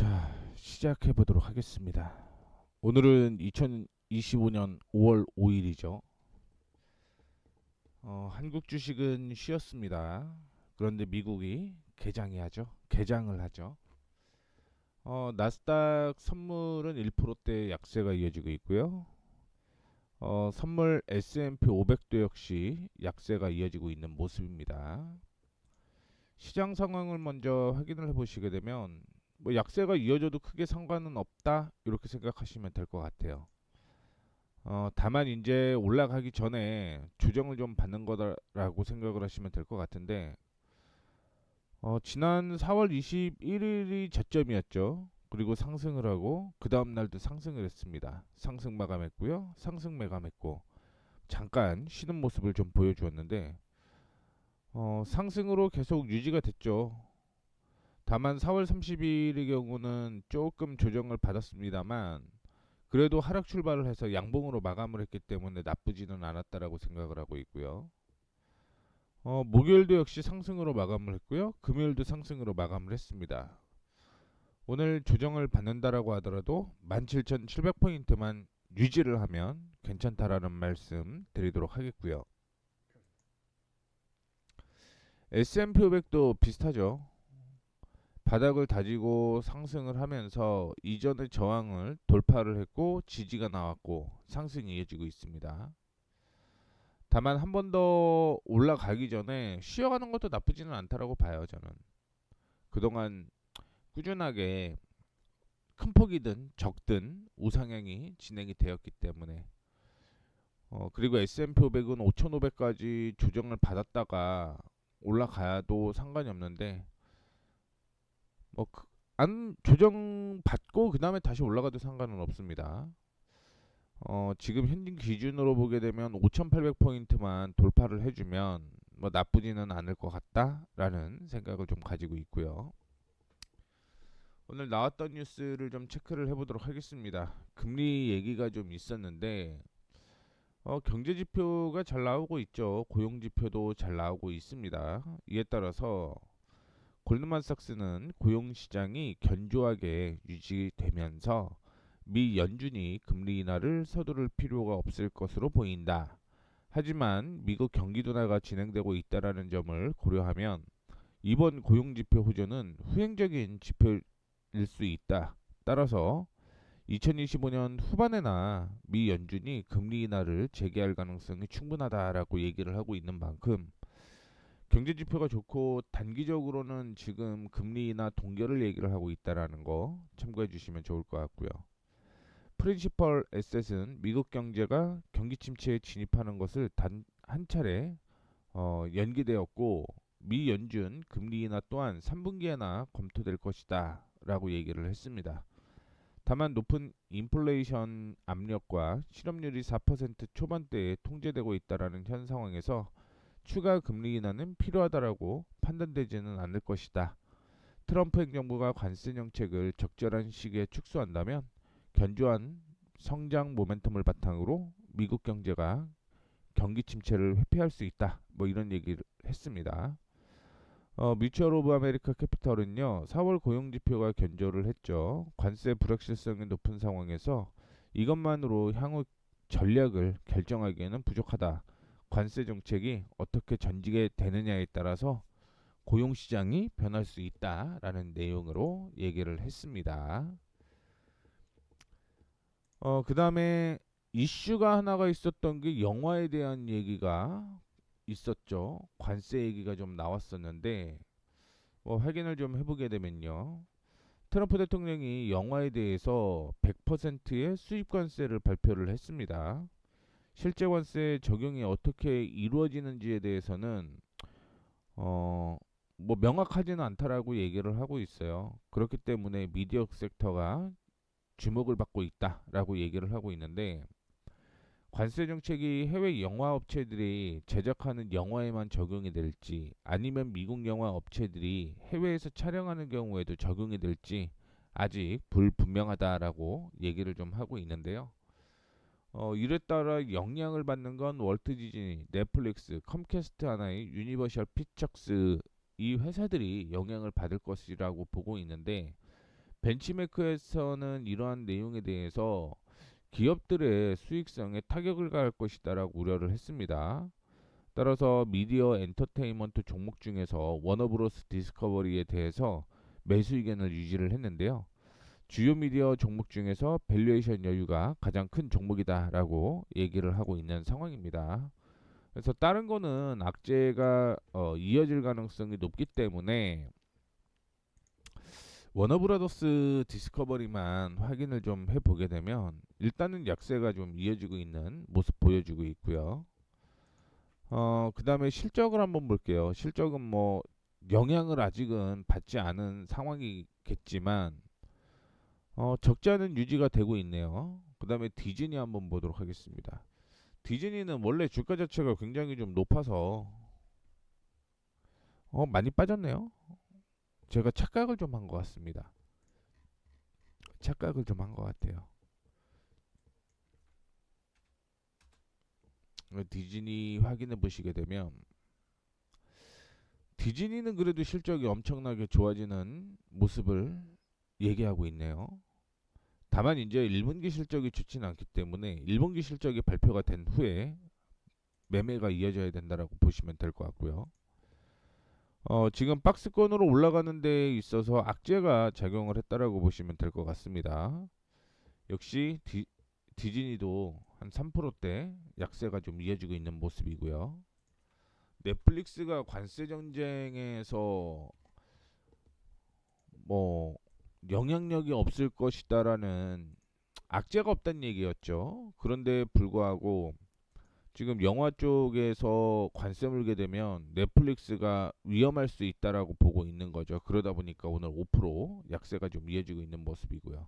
자, 시작해 보도록 하겠습니다. 오늘은 2025년 5월 5일이죠. 한국 주식은 쉬었습니다. 그런데 미국이 개장을 하죠. 나스닥 선물은 1%대 약세가 이어지고 있고요. 선물 S&P 500도 역시 약세가 이어지고 있는 모습입니다. 시장 상황을 먼저 확인을 해보시게 되면 뭐 약세가 이어져도 크게 상관은 없다 이렇게 생각하시면 될 것 같아요. 다만 이제 올라가기 전에 조정을 좀 받는 거다라고 생각을 하시면 될 것 같은데 지난 4월 21일이 저점이었죠. 그리고 상승을 하고 그 다음 날도 상승을 했습니다. 상승 마감했고요. 상승 매감했고 잠깐 쉬는 모습을 좀 보여주었는데 상승으로 계속 유지가 됐죠. 다만 4월 30일의 경우는 조금 조정을 받았습니다만 그래도 하락 출발을 해서 양봉으로 마감을 했기 때문에 나쁘지는 않았다라고 생각을 하고 있고요. 목요일도 역시 상승으로 마감을 했고요. 금요일도 상승으로 마감을 했습니다. 오늘 조정을 받는다라고 하더라도 17,700포인트만 유지를 하면 괜찮다라는 말씀 드리도록 하겠고요. S&P 500도 비슷하죠. 바닥을 다지고 상승을 하면서 이전의 저항을 돌파를 했고 지지가 나왔고 상승이 이어지고 있습니다. 다만 한 번 더 올라가기 전에 쉬어가는 것도 나쁘지는 않다라고 봐요. 저는 그동안 꾸준하게 큰 폭이든 적든 우상향이 진행이 되었기 때문에 그리고 S&P 500은 5,500까지 조정을 받았다가 올라가도 상관이 없는데 뭐 안 조정 받고 그 다음에 다시 올라가도 상관은 없습니다. 지금 현재 기준으로 보게 되면 5,800포인트만 돌파를 해주면 뭐 나쁘지는 않을 것 같다라는 생각을 좀 가지고 있고요. 오늘 나왔던 뉴스를 좀 체크를 해보도록 하겠습니다. 금리 얘기가 좀 있었는데 경제 지표가 잘 나오고 있죠. 고용 지표도 잘 나오고 있습니다. 이에 따라서 골드만삭스는 고용 시장이 견조하게 유지되면서 미 연준이 금리 인하를 서두를 필요가 없을 것으로 보인다. 하지만 미국 경기 둔화가 진행되고 있다라는 점을 고려하면 이번 고용 지표 호조는 후행적인 지표일 수 있다. 따라서 2025년 후반에나 미 연준이 금리 인하를 재개할 가능성이 충분하다라고 얘기를 하고 있는 만큼 경제 지표가 좋고 단기적으로는 지금 금리 인하 동결을 얘기를 하고 있다라는 거 참고해 주시면 좋을 것 같고요. 프린시펄 에셋은 미국 경제가 경기 침체에 진입하는 것을 한 차례 연기되었고 미 연준 금리 인하 또한 3분기에나 검토될 것이다 라고 얘기를 했습니다. 다만 높은 인플레이션 압력과 실업률이 4% 초반대에 통제되고 있다라는 현 상황에서 추가 금리 인하는 필요하다라고 판단되지는 않을 것이다. 트럼프 행정부가 관세 정책을 적절한 시기에 축소한다면 견조한 성장 모멘텀을 바탕으로 미국 경제가 경기 침체를 회피할 수 있다. 뭐 이런 얘기를 했습니다. 뮤추얼 오브 아메리카 캐피털은요 4월 고용 지표가 견조를 했죠. 관세 불확실성이 높은 상황에서 이것만으로 향후 전략을 결정하기에는 부족하다. 관세 정책이 어떻게 전지게 되느냐에 따라서 고용 시장이 변할 수 있다라는 내용으로 얘기를 했습니다. 그 다음에 이슈가 하나가 있었던 게 영화에 대한 얘기가 있었죠. 관세 얘기가 좀 나왔었는데 뭐 확인을 좀 해보게 되면요. 트럼프 대통령이 영화에 대해서 100%의 수입 관세를 발표를 했습니다. 실제 관세 적용이 어떻게 이루어지는지에 대해서는 어, 뭐 명확하지는 않다라고 얘기를 하고 있어요. 그렇기 때문에 미디어 섹터가 주목을 받고 있다라고 얘기를 하고 있는데 관세 정책이 해외 영화 업체들이 제작하는 영화에만 적용이 될지 아니면 미국 영화 업체들이 해외에서 촬영하는 경우에도 적용이 될지 아직 불분명하다라고 얘기를 좀 하고 있는데요. 이에 따라 영향을 받는 건 월트 디즈니, 넷플릭스, 컴캐스트 하나의 유니버셜 피처스 이 회사들이 영향을 받을 것이라고 보고 있는데 벤치마크에서는 이러한 내용에 대해서 기업들의 수익성에 타격을 가할 것이다라고 우려를 했습니다. 따라서 미디어 엔터테인먼트 종목 중에서 워너브로스 디스커버리에 대해서 매수 의견을 유지를 했는데요. 주요 미디어 종목 중에서 밸류에이션 여유가 가장 큰 종목이다라고 얘기를 하고 있는 상황입니다. 그래서 다른 거는 악재가 이어질 가능성이 높기 때문에 워너브라더스 디스커버리만 확인을 좀 해보게 되면 일단은 약세가 좀 이어지고 있는 모습 보여주고 있고요. 그 다음에 실적을 한번 볼게요. 실적은 뭐 영향을 아직은 받지 않은 상황이겠지만 적지 않은 유지가 되고 있네요. 그 다음에 디즈니 한번 보도록 하겠습니다. 디즈니는 원래 주가 자체가 굉장히 좀 높아서 많이 빠졌네요. 제가 착각을 좀 한 것 같습니다. 착각을 좀 한 것 같아요. 디즈니 확인해 보시게 되면 디즈니는 그래도 실적이 엄청나게 좋아지는 모습을 얘기하고 있네요. 다만 이제 1분기 실적이 좋지는 않기 때문에 1분기 실적이 발표가 된 후에 매매가 이어져야 된다라고 보시면 될 것 같고요. 지금 박스권으로 올라가는 데 있어서 악재가 작용을 했다라고 보시면 될 것 같습니다. 역시 디즈니도 한 3%대 약세가 좀 이어지고 있는 모습이고요. 넷플릭스가 관세 전쟁에서 뭐 영향력이 없을 것이다라는 악재가 없다는 얘기였죠. 그런데 불구하고 지금 영화 쪽에서 관세 물게 되면 넷플릭스가 위험할 수 있다라고 보고 있는 거죠. 그러다 보니까 오늘 5% 약세가 좀 이어지고 있는 모습이고요.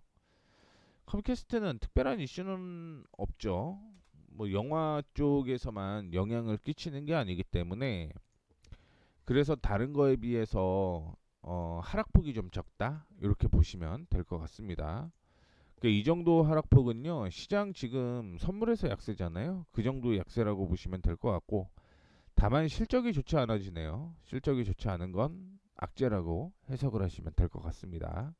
컴캐스트는 특별한 이슈는 없죠. 뭐 영화 쪽에서만 영향을 끼치는 게 아니기 때문에 그래서 다른 거에 비해서 하락폭이 좀 적다 이렇게 보시면 될 것 같습니다. 이 정도 하락폭은요 시장 지금 선물에서 약세잖아요. 그 정도 약세라고 보시면 될 것 같고 다만 실적이 좋지 않아지네요. 실적이 좋지 않은 건 악재라고 해석을 하시면 될 것 같습니다.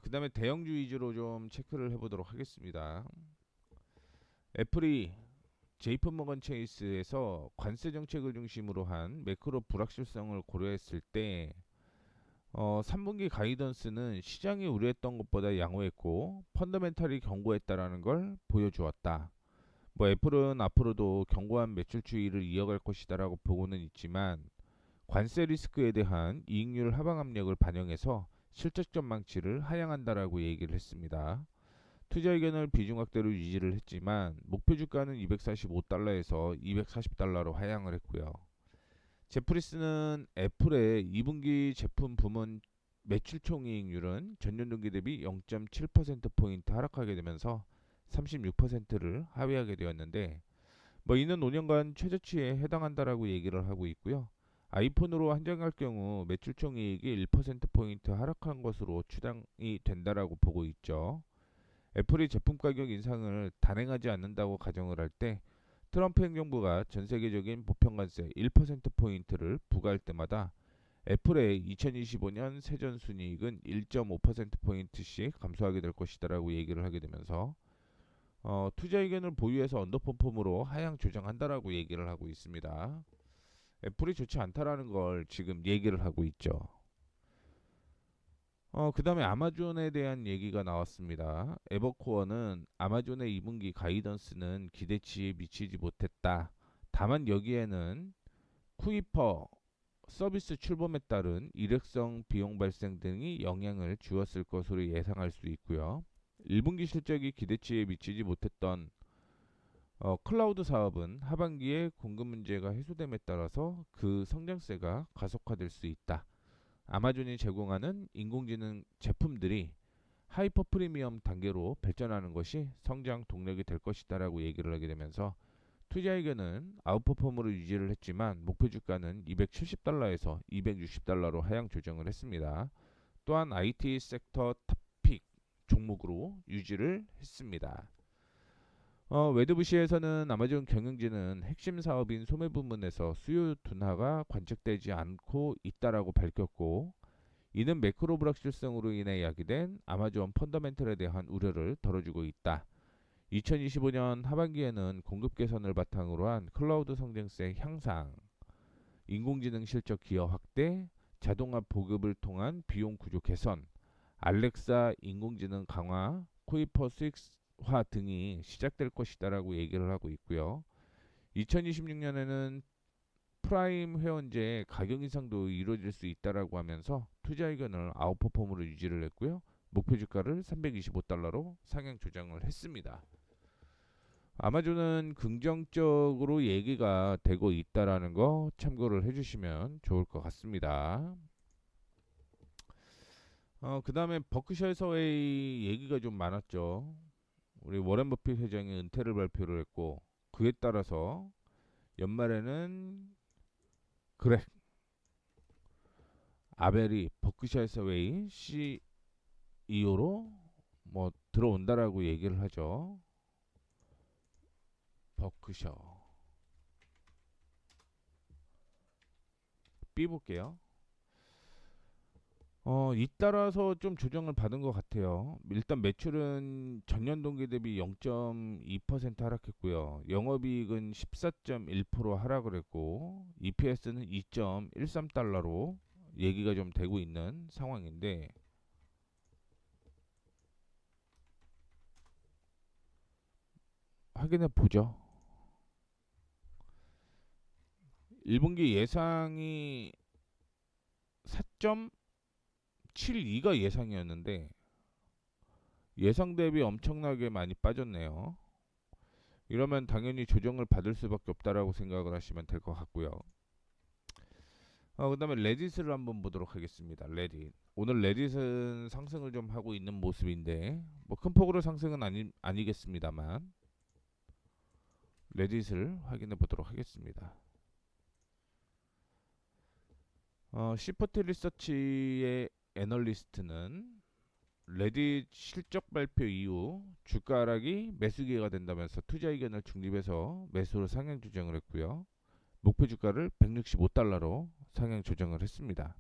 그 다음에 대형주 위주로 좀 체크를 해보도록 하겠습니다. 애플이 JP모건 체이스에서 관세 정책을 중심으로 한 매크로 불확실성을 고려했을 때 3분기 가이던스는 시장이 우려했던 것보다 양호했고 펀더멘탈이 견고했다라는 걸 보여주었다. 뭐 애플은 앞으로도 견고한 매출 추이를 이어갈 것이다라고 보고는 있지만 관세 리스크에 대한 이익률 하방 압력을 반영해서 실적 전망치를 하향한다라고 얘기를 했습니다. 투자 의견을 비중 확대로 유지를 했지만 목표 주가는 245달러에서 240달러로 하향을 했고요. 제프리스는 애플의 2분기 제품 부문 매출 총이익률은 전년 동기 대비 0.7%포인트 하락하게 되면서 36%를 하회하게 되었는데 뭐 이는 5년간 최저치에 해당한다라고 얘기를 하고 있고요. 아이폰으로 한정할 경우 매출 총이익이 1%포인트 하락한 것으로 추정이 된다라고 보고 있죠. 애플이 제품 가격 인상을 단행하지 않는다고 가정을 할 때 트럼프 행정부가 전 세계적인 보편관세 1%포인트를 부과할 때마다 애플의 2025년 세전순이익은 1.5%포인트씩 감소하게 될 것이다라고 얘기를 하게 되면서 투자 의견을 보유해서 언더퍼폼으로 하향 조정한다라고 얘기를 하고 있습니다. 애플이 좋지 않다라는 걸 지금 얘기를 하고 있죠. 그 다음에 아마존에 대한 얘기가 나왔습니다. 에버코어는 아마존의 2분기 가이던스는 기대치에 미치지 못했다. 다만 여기에는 쿠이퍼 서비스 출범에 따른 일회성 비용 발생 등이 영향을 주었을 것으로 예상할 수 있고요. 1분기 실적이 기대치에 미치지 못했던 클라우드 사업은 하반기에 공급 문제가 해소됨에 따라서 그 성장세가 가속화될 수 있다. 아마존이 제공하는 인공지능 제품들이 하이퍼 프리미엄 단계로 발전하는 것이 성장 동력이 될 것이다라고 얘기를 하게 되면서 투자 의견은 아웃퍼폼으로 유지를 했지만 목표 주가는 270달러에서 260달러로 하향 조정을 했습니다. 또한 IT 섹터 탑픽 종목으로 유지를 했습니다. 웨드부시에서는 아마존 경영진은 핵심 사업인 소매 부문에서 수요 둔화가 관측되지 않고 있다라고 밝혔고 이는 매크로 불확실성으로 인해 야기된 아마존 펀더멘털에 대한 우려를 덜어주고 있다. 2025년 하반기에는 공급 개선을 바탕으로 한 클라우드 성장세 향상, 인공지능 실적 기여 확대, 자동화 보급을 통한 비용 구조 개선, 알렉사 인공지능 강화, 쿠이퍼 수익화 등이 시작될 것이다라고 얘기를 하고 있고요. 2026년에는 프라임 회원제 가격 인상도 이루어질 수 있다라고 하면서 투자 의견을 아웃퍼폼으로 유지를 했고요. 목표 주가를 325달러로 상향 조정을 했습니다. 아마존은 긍정적으로 얘기가 되고 있다라는 거 참고를 해주시면 좋을 것 같습니다. 그 다음에 버크셔 서웨이 얘기가 좀 많았죠. 우리 워렌 버핏 회장이 은퇴를 발표를 했고, 그에 따라서 연말에는 그렉 아벨이 버크셔 서웨이 CEO로 뭐 들어온다라고 얘기를 하죠. 버크셔 B 볼게요. 잇따라서 좀 조정을 받은 것 같아요. 일단 매출은 전년 동기 대비 0.2% 하락했고요. 영업이익은 14.1% 하락을 했고, EPS는 2.13달러로 얘기가 좀 되고 있는 상황인데, 확인해 보죠. 1분기 예상이 4.72가 예상이었는데 예상 대비 엄청나게 많이 빠졌네요. 이러면 당연히 조정을 받을 수밖에 없다라고 생각을 하시면 될 것 같고요. 그 다음에 레딧을 한번 보도록 하겠습니다. 레딧. 오늘 레딧은 상승을 좀 하고 있는 모습인데 뭐 큰 폭으로 상승은 아니겠습니다만 레딧을 확인해 보도록 하겠습니다. 시프트 리서치의 애널리스트는 레딧 실적 발표 이후 주가 하락이 매수 기회가 된다면서 투자 의견을 중립해서 매수로 상향 조정을 했고요. 목표 주가를 165달러로 상향 조정을 했습니다.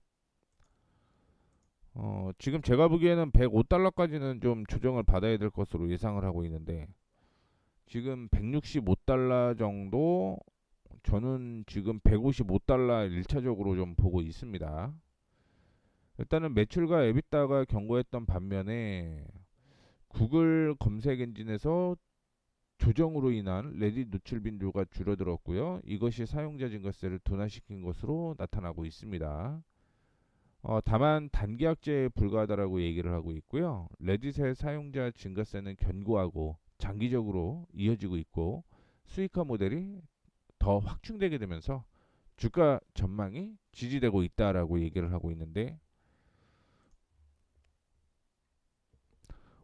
지금 제가 보기에는 105달러까지는 좀 조정을 받아야 될 것으로 예상을 하고 있는데 지금 165달러 정도, 저는 지금 155달러 1차적으로 좀 보고 있습니다. 일단은 매출과 에비타가 견고했던 반면에 구글 검색 엔진에서 조정으로 인한 레딧 노출 빈도가 줄어들었고요. 이것이 사용자 증가세를 둔화시킨 것으로 나타나고 있습니다. 다만 단기약제에 불과하다라고 얘기를 하고 있고요. 레딧의 사용자 증가세는 견고하고 장기적으로 이어지고 있고 수익화 모델이 더 확충되게 되면서 주가 전망이 지지되고 있다라고 얘기를 하고 있는데,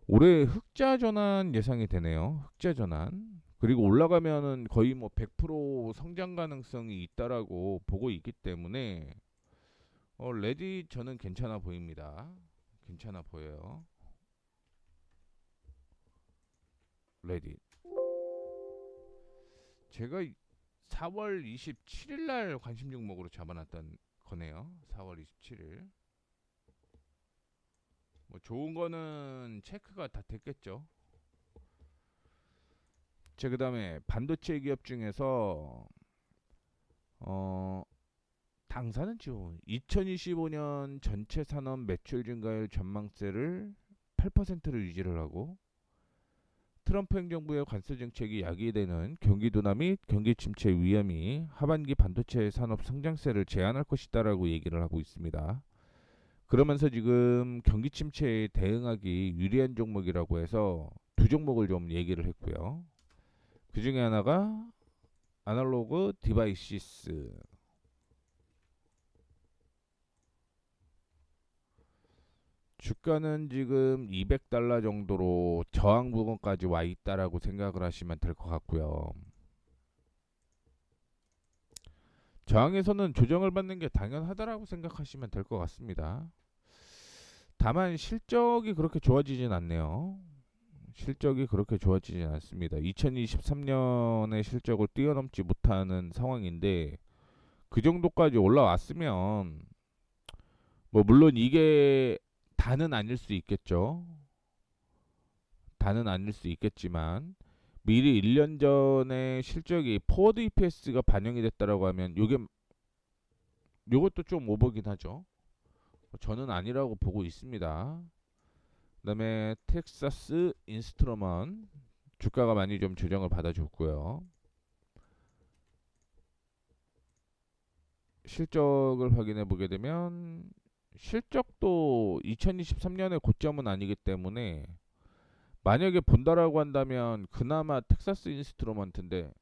올해 흑자 전환 예상이 되네요. 흑자 전환. 그리고 올라가면은 거의 뭐 100% 성장 가능성이 있다라고 보고 있기 때문에 레딧 저는 괜찮아 보입니다. 괜찮아 보여요. 레딧. 제가 4월 27일 날 관심 종목으로 잡아놨던 거네요. 4월 27일. 뭐 좋은 거는 체크가 다 됐겠죠. 자, 그다음에 반도체 기업 중에서 당사는 지금 2025년 전체 산업 매출 증가율 전망세를 8%를 유지를 하고, 트럼프 행정부의 관세 정책이 야기되는 경기 둔화 및 경기 침체 위험이 하반기 반도체 산업 성장세를 제한할 것이다라고 얘기를 하고 있습니다. 그러면서 지금 경기 침체에 대응하기 유리한 종목이라고 해서 두 종목을 좀 얘기를 했고요. 그 중에 하나가 아날로그 디바이시스. 주가는 지금 200달러 정도로 저항 부근까지 와 있다라고 생각을 하시면 될 것 같고요. 저항에서는 조정을 받는 게 당연하다라고 생각하시면 될 것 같습니다. 다만 실적이 그렇게 좋아지진 않네요. 실적이 그렇게 좋아지진 않습니다. 2023년의 실적을 뛰어넘지 못하는 상황인데 그 정도까지 올라왔으면 뭐 물론 이게 다는 아닐 수 있겠죠. 다는 아닐 수 있겠지만 미리 1년 전에 실적이 포워드 EPS가 반영이 됐다라고 하면 요것도 좀 오버긴 하죠. 저는 아니라고 보고 있습니다. 그다음에 텍사스 인스트루먼 주가가 많이 좀 조정을 받아줬고요. 실적을 확인해 보게 되면 실적도 2023년의 고점은 아니기 때문에 만약에 본다라고 한다면 그나마 텍사스 인스트루먼트인데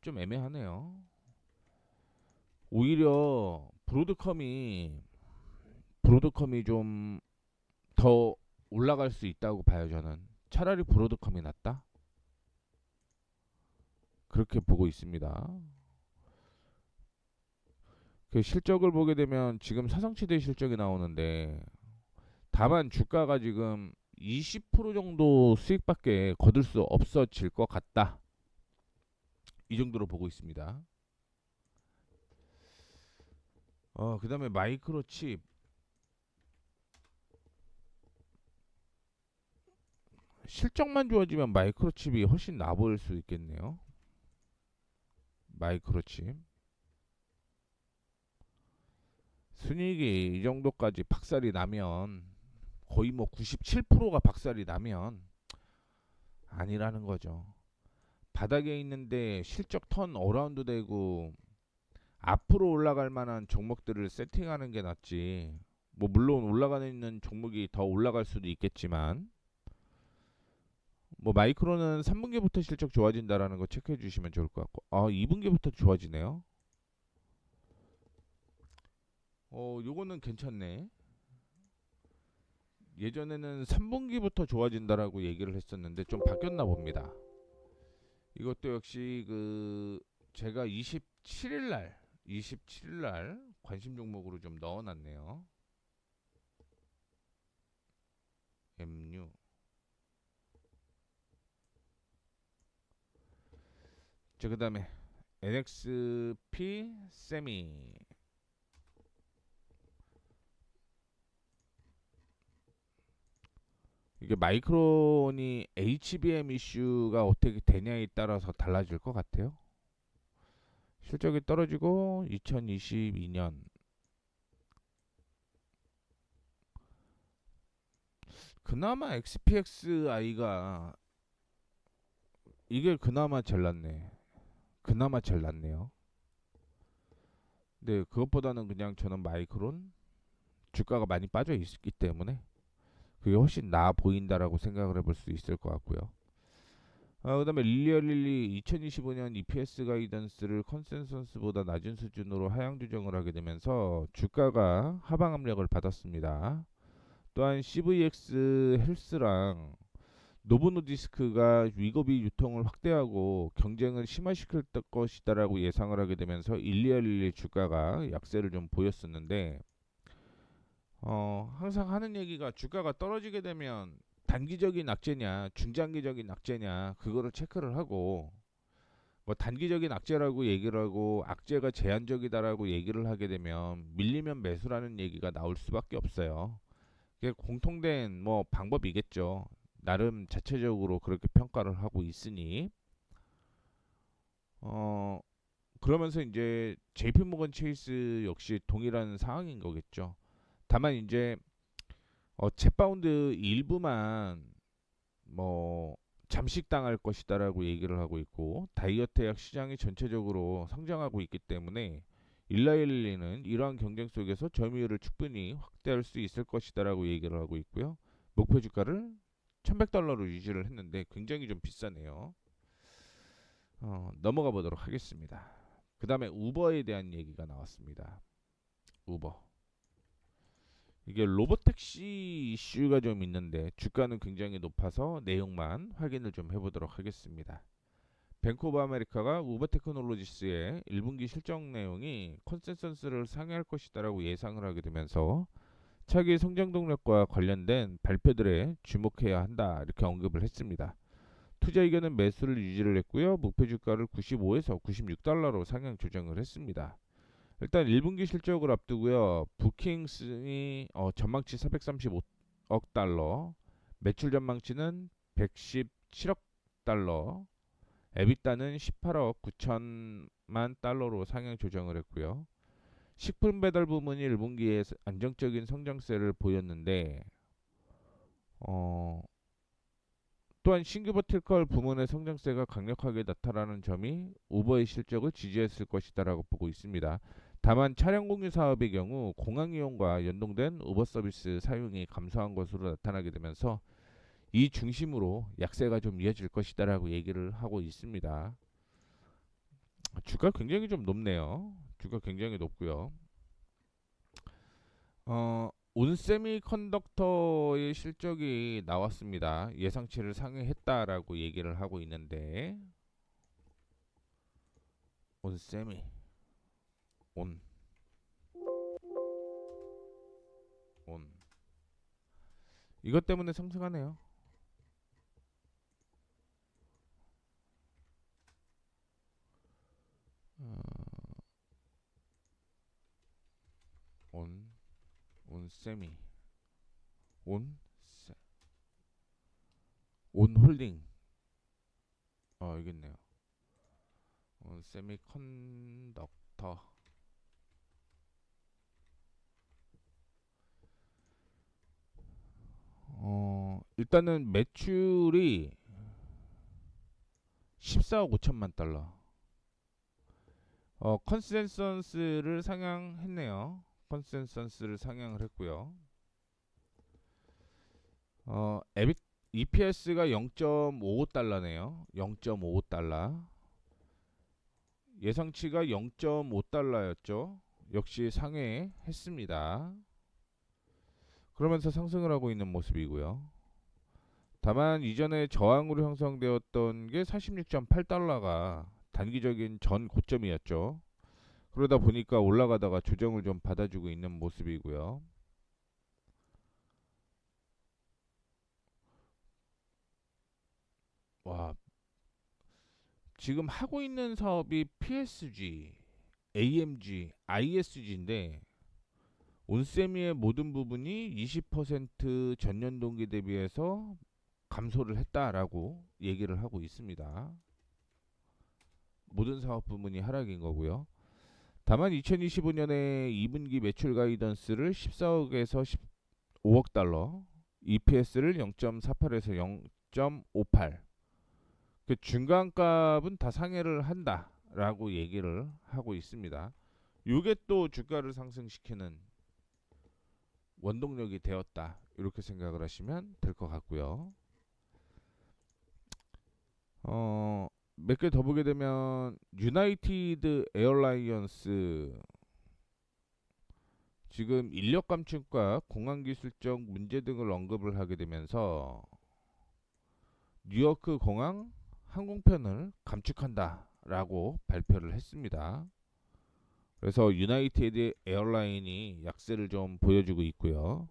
좀 애매하네요. 오히려 브로드컴이 좀 더 올라갈 수 있다고 봐요. 저는 차라리 브로드컴이 낫다 그렇게 보고 있습니다. 그 실적을 보게 되면 지금 사상치대 실적이 나오는데 다만 주가가 지금 20% 정도 수익밖에 거둘 수 없어질 것 같다. 이 정도로 보고 있습니다. 그다음에 마이크로칩 실적만 좋아지면 마이크로칩이 훨씬 나아 보일 수 있겠네요. 마이크로칩 순이익이 이 정도까지 박살이 나면 거의 뭐 97%가 박살이 나면 아니라는 거죠. 바닥에 있는데 실적 턴 어라운드 되고 앞으로 올라갈 만한 종목들을 세팅하는 게 낫지. 뭐 물론 올라가는 있는 종목이 더 올라갈 수도 있겠지만 뭐 마이크로는 3분기부터 실적 좋아진다라는 거 체크해 주시면 좋을 것 같고 2분기부터 좋아지네요. 요거는 괜찮네. 예전에는 3분기부터 좋아진다라고 얘기를 했었는데 좀 바뀌었나 봅니다. 이것도 역시 그 제가 27일 날 관심 종목으로 좀 넣어놨네요. MU. 자, 그다음에 NXP 세미. 이게 마이크론이 HBM 이슈가 어떻게 되냐에 따라서 달라질 것 같아요. 실적이 떨어지고 2022년 그나마 XPXI가 이게 그나마 제일 낫네. 그나마 제일 낫네요. 근데 그것보다는 그냥 저는 마이크론 주가가 많이 빠져 있기 때문에 그게 훨씬 나아 보인다라고 생각을 해볼 수 있을 것 같고요. 그다음에 릴리얼릴리 2025년 EPS 가이던스를 컨센서스보다 낮은 수준으로 하향 조정을 하게 되면서 주가가 하방 압력을 받았습니다. 또한 CVX 헬스랑 노보노디스크가 위고비 유통을 확대하고 경쟁을 심화시킬 것이다라고 예상을 하게 되면서 일리얼릴리 주가가 약세를 좀 보였었는데 항상 하는 얘기가 주가가 떨어지게 되면 단기적인 악재냐 중장기적인 악재냐 그거를 체크를 하고 뭐 단기적인 악재라고 얘기를 하고 악재가 제한적이다라고 얘기를 하게 되면 밀리면 매수라는 얘기가 나올 수밖에 없어요. 그게 공통된 뭐 방법이겠죠. 나름 자체적으로 그렇게 평가를 하고 있으니 어 그러면서 이제 JP모건 체이스 역시 동일한 상황인 거겠죠. 다만 이제 챗바운드 일부만 뭐 잠식당할 것이다라고 얘기를 하고 있고 다이어트 약 시장이 전체적으로 성장하고 있기 때문에 일라일리는 이러한 경쟁 속에서 점유율을 충분히 확대할 수 있을 것이다라고 얘기를 하고 있고요. 목표 주가를 1100달러로 유지를 했는데 굉장히 좀 비싸네요. 넘어가 보도록 하겠습니다. 그 다음에 우버에 대한 얘기가 나왔습니다. 우버. 이게 로보택시 이슈가 좀 있는데 주가는 굉장히 높아서 내용만 확인을 좀 해보도록 하겠습니다. 뱅크 오브 아메리카가 우버 테크놀로지스의 1분기 실적 내용이 컨센서스를 상회할 것이다라고 예상을 하게 되면서 차기 성장 동력과 관련된 발표들에 주목해야 한다 이렇게 언급을 했습니다. 투자 의견은 매수를 유지를 했고요. 목표 주가를 95에서 96달러로 상향 조정을 했습니다. 일단 1분기 실적을 앞두고요. 부킹이 전망치 435억 달러, 매출 전망치는 117억 달러, 에비타는 18억 9천만 달러로 상향 조정을 했고요. 식품 배달 부문이 1분기에 안정적인 성장세를 보였는데 어, 또한 신규 버티컬 부문의 성장세가 강력하게 나타나는 점이 우버의 실적을 지지했을 것이다라고 보고 있습니다. 다만 차량 공유 사업의 경우 공항 이용과 연동된 우버 서비스 사용이 감소한 것으로 나타나게 되면서 이 중심으로 약세가 좀 이어질 것이다라고 얘기를 하고 있습니다. 주가 굉장히 좀 높네요. 주가 굉장히 높고요. 온세미컨덕터의 실적이 나왔습니다. 예상치를 상회했다라고 얘기를 하고 있는데 온세미 온 온. 이것 때문에 상승하네요. 어, 온 온세미 온 온홀딩 여기 있네요. 온세미컨덕터. 일단은 매출이 14억 5천만 달러. 컨센서스를 상향했네요. 컨센서스를 상향을 했고요. 에빗 EPS가 0.55달러네요. 0.55달러. 예상치가 0.5달러였죠. 역시 상회했습니다. 그러면서 상승을 하고 있는 모습이고요. 다만 이전에 저항으로 형성되었던 게 46.8달러가 단기적인 전 고점이었죠. 그러다 보니까 올라가다가 조정을 좀 받아주고 있는 모습이고요. 와, 지금 하고 있는 사업이 PSG, AMG, ISG인데 온세미의 모든 부분이 20% 전년 동기 대비해서 감소를 했다라고 얘기를 하고 있습니다. 모든 사업 부문이 하락인 거고요. 다만 2025년에 2분기 매출 가이던스를 14억에서 15억 달러, EPS를 0.48에서 0.58. 그 중간값은 다 상회를 한다라고 얘기를 하고 있습니다. 이게 또 주가를 상승시키는 원동력이 되었다. 이렇게 생각을 하시면 될 것 같고요. 몇 개 더 보게 되면 유나이티드 에어라이언스 지금 인력 감축과 공항 기술적 문제 등을 언급을 하게 되면서 뉴요크 공항 항공편을 감축한다라고 발표를 했습니다. 그래서 유나이티드 에어라인이 약세를 좀 보여주고 있고요.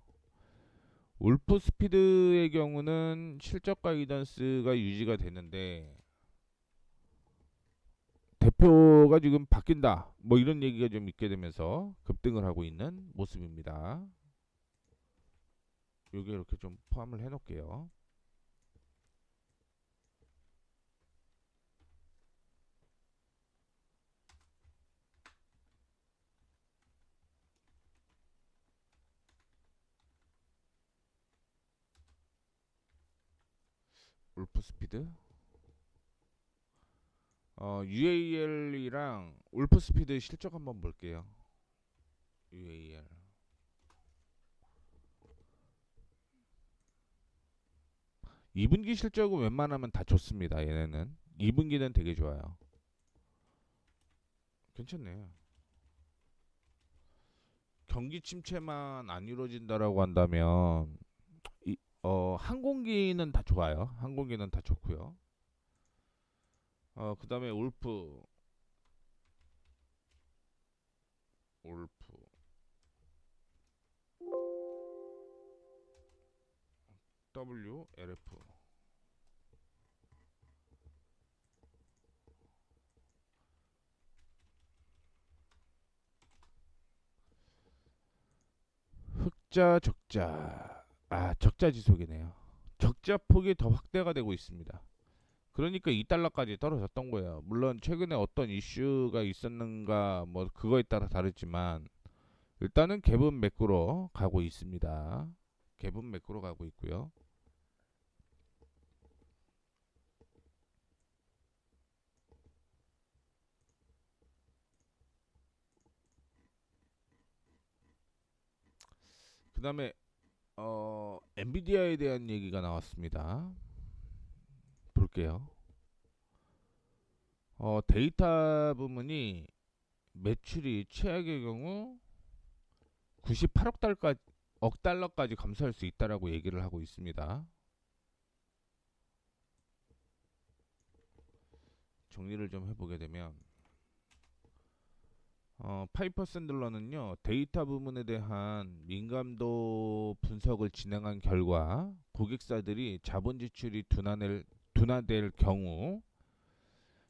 울프 스피드의 경우는 실적 가이던스가 유지가 되는데 대표가 지금 바뀐다. 뭐 이런 얘기가 좀 있게 되면서 급등을 하고 있는 모습입니다. 요게 이렇게 좀 포함을 해 놓을게요. 울프 스피드. UAL이랑 울프 스피드 실적 한번 볼게요. UAL. 2분기 실적은 웬만하면 다 좋습니다. 얘네는 2분기는 되게 좋아요. 괜찮네. 경기 침체만 안 이루어진다라고 한다면 항공기는 다 좋아요. 항공기는 다 좋고요. 그다음에 울프 WLF. 적자 지속이네요. 적자 폭이 더 확대가 되고 있습니다. 그러니까 2달러까지 떨어졌던 거예요. 물론 최근에 어떤 이슈가 있었는가 뭐 그거에 따라 다르지만 일단은 갭은 매꾸로 가고 있습니다. 갭은 매꾸로 가고 있고요. 그 다음에 엔비디아에 대한 얘기가 나왔습니다. 볼게요. 데이터 부문이 매출이 최악의 경우 98억 달러까지 감소할 수 있다라고 얘기를 하고 있습니다. 정리를 좀 해보게 되면 파이퍼 샌들러는요 데이터 부문에 대한 민감도 분석을 진행한 결과 고객사들이 자본 지출이 둔화될 경우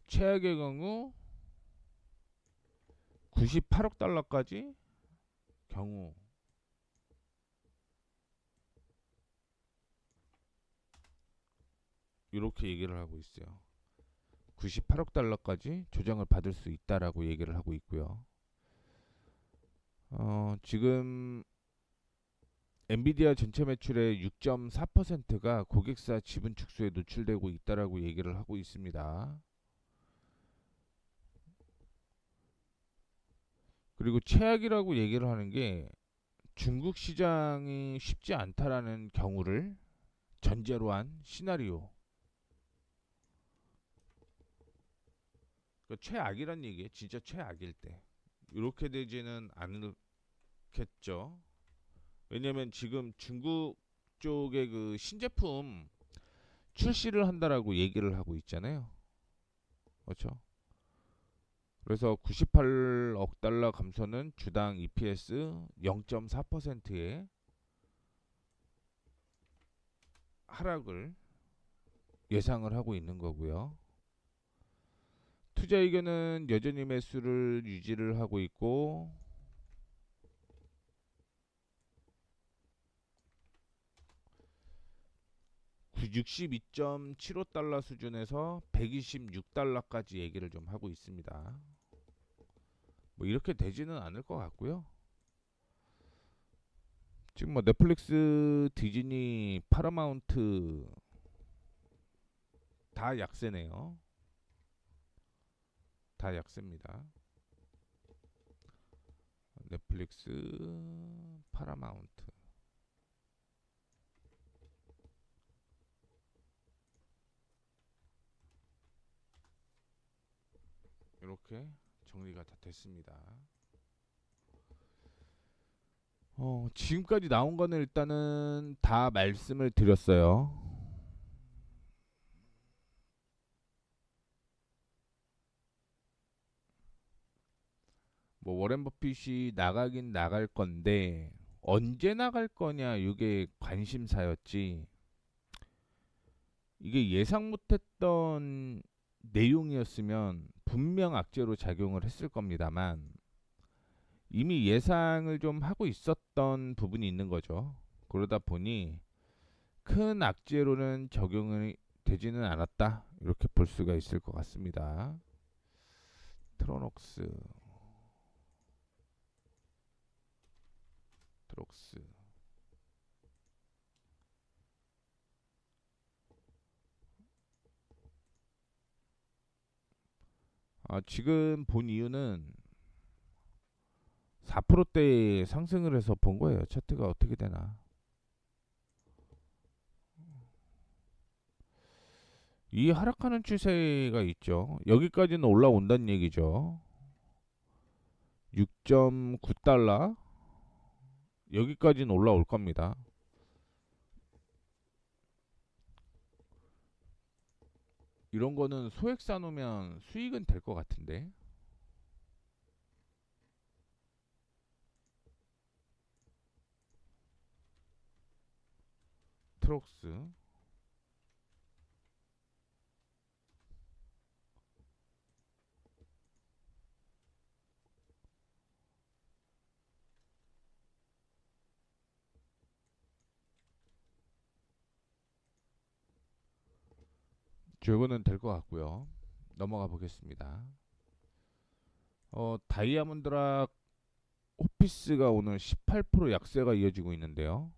최악의 경우 98억 달러까지 경우 이렇게 얘기를 하고 있어요. 98억 달러까지 조정을 받을 수 있다라고 얘기를 하고 있고요. 지금 엔비디아 전체 매출의 6.4%가 고객사 지분 축소에 노출되고 있다라고 얘기를 하고 있습니다. 그리고 최악이라고 얘기를 하는 게 중국 시장이 쉽지 않다라는 경우를 전제로 한 시나리오. 그러니까 최악이란 얘기예요. 진짜 최악일 때. 이렇게 되지는 않겠죠. 왜냐면 지금 중국 쪽의 그 신제품 출시를 한다라고 얘기를 하고 있잖아요. 그렇죠? 그래서 98억 달러 감소는 주당 EPS 0.4%의 하락을 예상을 하고 있는 거고요. 투자 의견은 여전히 매수를 유지를 하고 있고 62.75달러 수준에서 126달러까지 얘기를 좀 하고 있습니다. 뭐 이렇게 되지는 않을 것 같고요. 지금 뭐 넷플릭스, 디즈니, 파라마운트 다 약세네요. 다 약세입니다. 넷플릭스, 파라마운트 이렇게 정리가 다 됐습니다. 지금까지 나온 거는 일단은 다 말씀을 드렸어요. 뭐 워렌 버핏이 나가긴 나갈 건데 언제 나갈 거냐 이게 관심사였지. 이게 예상 못했던 내용이었으면 분명 악재로 작용을 했을 겁니다만 이미 예상을 좀 하고 있었던 부분이 있는 거죠. 그러다 보니 큰 악재로는 적용이 되지는 않았다. 이렇게 볼 수가 있을 것 같습니다. 트로녹스, 트록스. 지금 본 이유는 4%대 상승을 해서 본 거예요. 차트가 어떻게 되나. 이 하락하는 추세가 있죠. 여기까지는 올라온다는 얘기죠. 6.9달러 여기까지는 올라올 겁니다. 이런 거는 소액 사놓으면 수익은 될 것 같은데. 트록스. 요거는 될 것 같고요. 넘어가 보겠습니다. 다이아몬드락 호피스가 오늘 18% 약세가 이어지고 있는데요.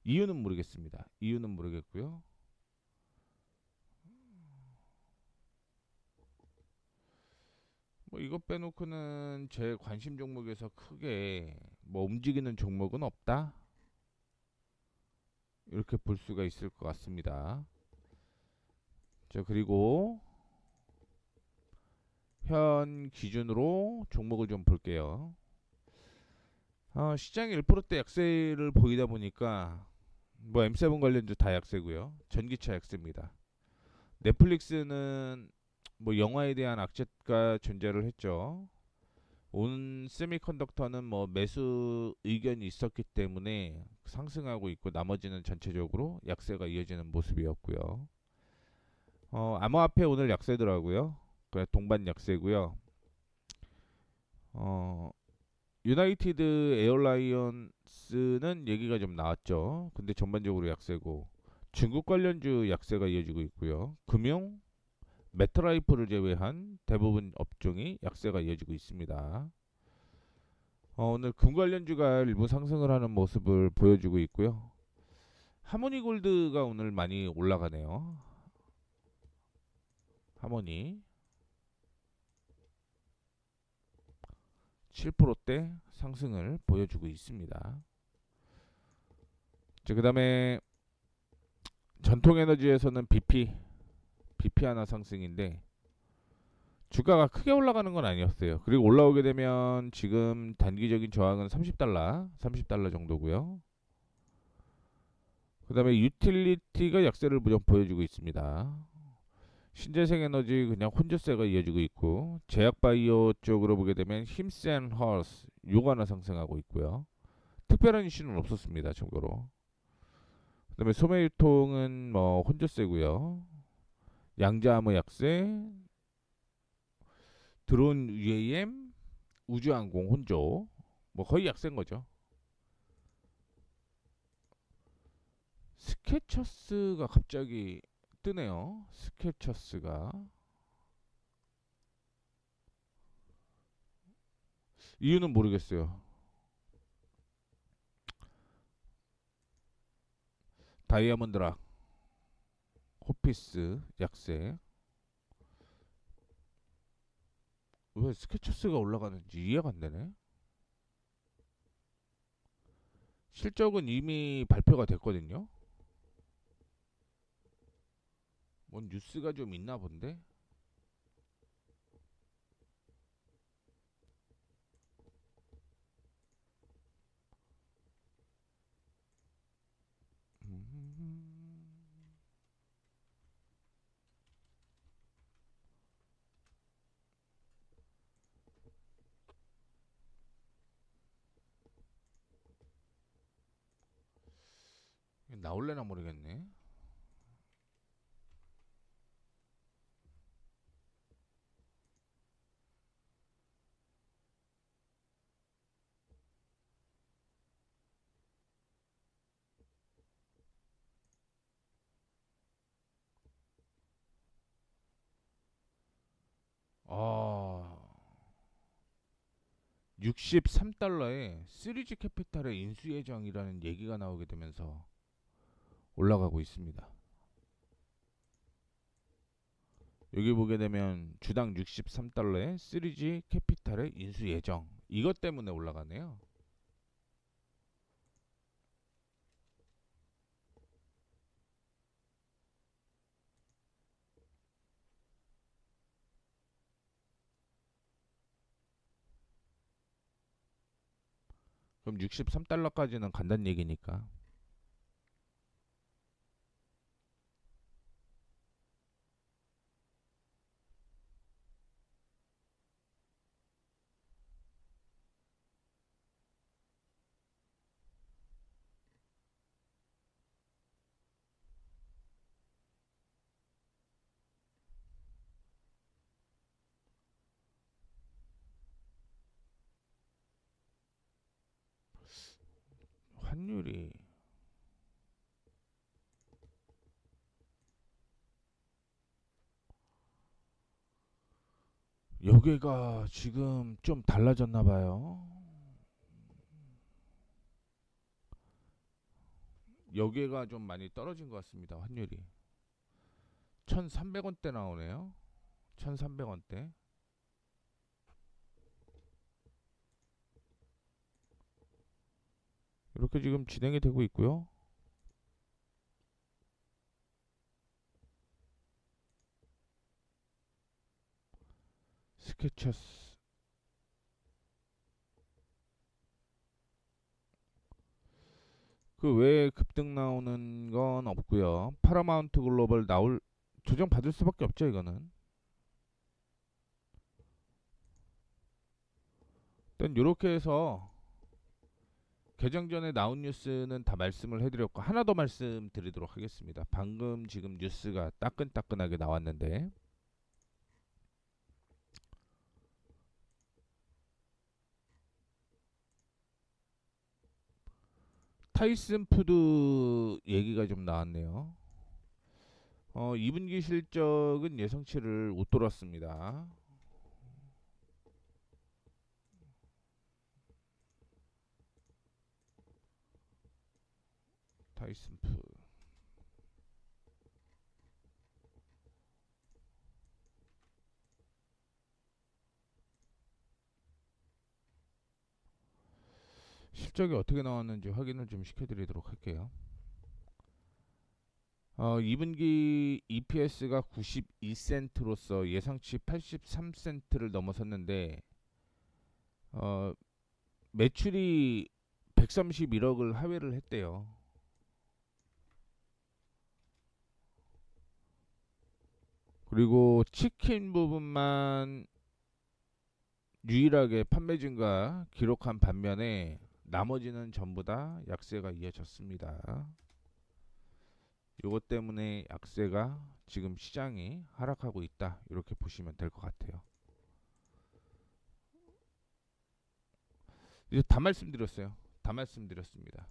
이유는 모르겠습니다. 이유는 모르겠고요. 뭐 이것 빼놓고는 제 관심 종목에서 크게 뭐 움직이는 종목은 없다. 이렇게 볼 수가 있을 것 같습니다. 자, 그리고 현 기준으로 종목을 좀 볼게요. 시장이 1%대 약세를 보이다 보니까 뭐 M7 관련주 다 약세고요. 전기차 약세입니다. 넷플릭스는 뭐 영화에 대한 악재가 존재를 했죠. 온 세미컨덕터는 뭐 매수 의견이 있었기 때문에 상승하고 있고 나머지는 전체적으로 약세가 이어지는 모습이었고요. 암호화폐 오늘 약세더라고요. 그래 동반 약세고요. 어, 유나이티드 에어라이언스는 얘기가 좀 나왔죠. 근데 전반적으로 약세고 중국 관련주 약세가 이어지고 있고요. 금융, 메트라이프를 제외한 대부분 업종이 약세가 이어지고 있습니다. 오늘 금 관련주가 일부 상승을 하는 모습을 보여주고 있고요. 하모니골드가 오늘 많이 올라가네요. 하모니 7%대 상승을 보여주고 있습니다. 그 다음에 전통에너지에서는 BP 하나 상승인데 주가가 크게 올라가는 건 아니었어요. 그리고 올라오게 되면 지금 단기적인 저항은 30달러 정도고요. 그 다음에 유틸리티가 약세를 좀 보여주고 있습니다. 신재생에너지 그냥 혼조세가 이어지고 있고 제약바이오 쪽으로 보게 되면 힘센 헐스 요거 하나 상승하고 있고요. 특별한 이슈는 없었습니다. 참고로. 그다음에 소매유통은 뭐 혼조세고요. 양자암호 약세, 드론 UAM, 우주항공 혼조 뭐 거의 약세인 거죠. 스케쳐스가 갑자기 뜨네요. 스케쳐스가 이유는 모르겠어요. 다이아몬드락, 호피스 약세. 왜 스케쳐스가 올라가는지 이해가 안 되네. 실적은 이미 발표가 됐거든요. 뭔 뉴스가 좀 있나 본데. 나올래나 모르겠네. 아, 63달러에 시리즈 캐피탈의 인수 예정이라는 얘기가 나오게 되면서 올라가고 있습니다. 여기 보게 되면 주당 63달러에 시리즈 캐피탈의 인수 예정. 이것 때문에 올라가네요. 그럼 63달러까지는 간다는 얘기니까. 환율이 여기가 지금 좀 달라졌나 봐요. 여기가 좀 많이 떨어진 것 같습니다. 환율이 1300원대 나오네요. 1300원대. 이렇게 지금 진행이 되고 있고요. 스케쳐스 그 외에 급등 나오는 건 없고요. 파라마운트 글로벌 나올 조정 받을 수밖에 없죠, 이거는. 일단 요렇게 해서 개정 전에 나온 뉴스는 다 말씀을 해드렸고 하나 더 말씀드리도록 하겠습니다. 방금 지금 뉴스가 따끈따끈하게 나왔는데 타이슨 푸드 얘기가 좀 나왔네요. 2분기 실적은 예상치를 웃돌았습니다. 타이슨 푸드 실적이 어떻게 나왔는지 확인을 좀 시켜드리도록 할게요. 2분기 EPS가 92센트로서 예상치 83센트를 넘어섰는데 어, 매출이 131억을 하회를 했대요. 그리고 치킨 부분만 유일하게 판매 증가 기록한 반면에 나머지는 전부 다 약세가 이어졌습니다. 요것 때문에 약세가 지금 시장이 하락하고 있다. 이렇게 보시면 될 것 같아요. 이제 다 말씀드렸어요. 다 말씀드렸습니다.